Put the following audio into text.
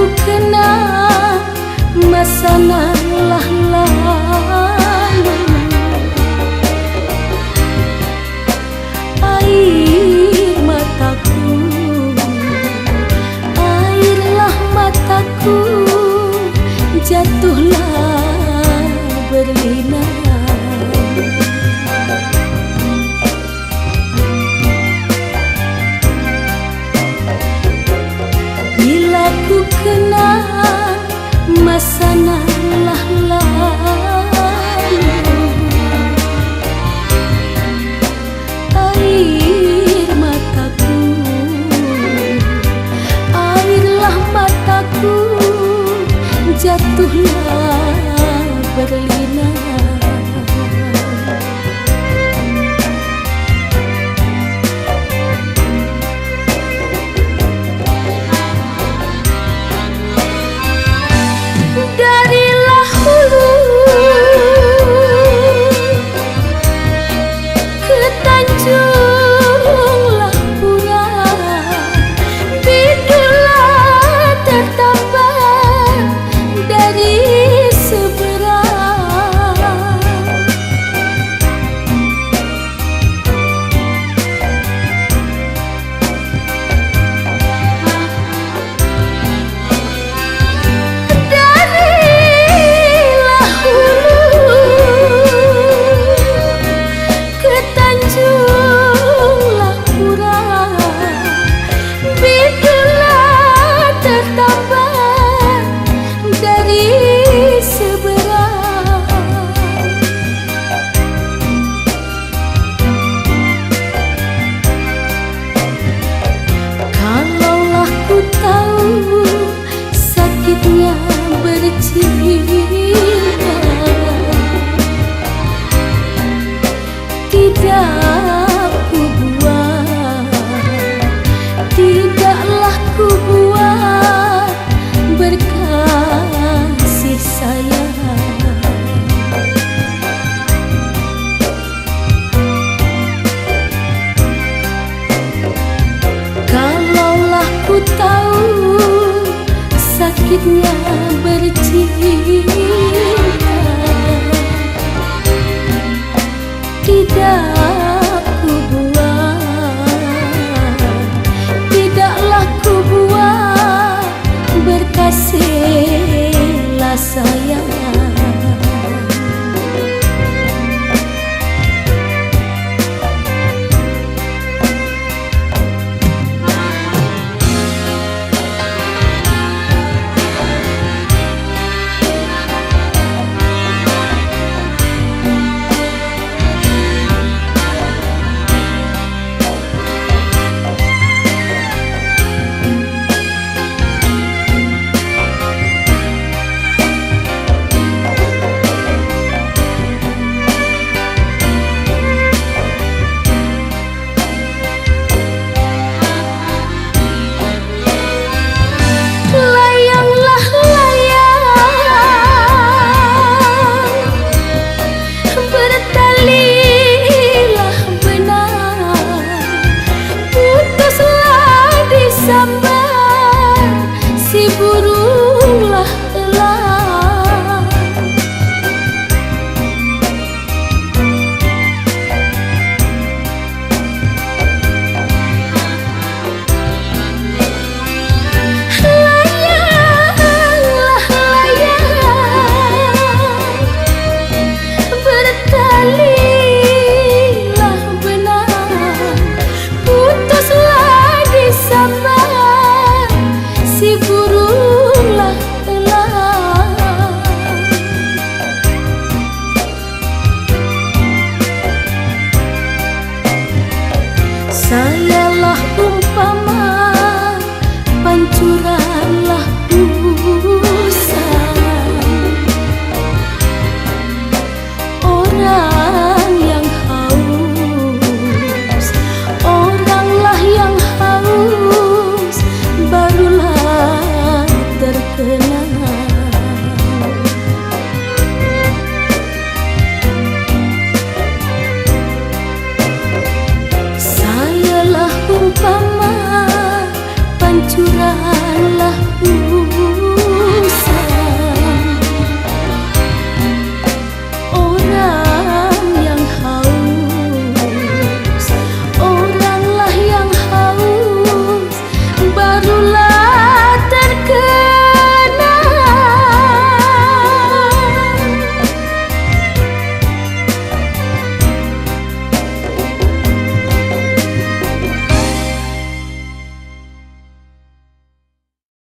ku kenang masa nalah lalu. Air mataku, airlah mataku, jatuhlah berlinang. Bila ku kenang masa nalah lalu, air mataku, airlah mataku, jatuhlah berlinang. Darilah hulu ke Tanjunglah Pura, bidulah tertampar dari seberang. Darilah hulu ke Tanjunglah Pura, bidulah tertampar dari seberang. Kalaulah ku tahu sakitnya bercinta, tidak ku buat, tidaklah ku buat berkasih sayang. Kalaulah ku tahu sakitnya bercinta, tidak ku buat, tidaklah ku buat berkasihlah sayang. Layanglah layang, bertalilah benang, putuslah disambar si burunglah elang. Layanglah layang, bertalilah benang, putuslah disambar si burunglah elang. Sayalah umpama pancuranlah usang, orang yang haus, oranglah yang haus, barulah terkenang. Sayalah umpama pancuran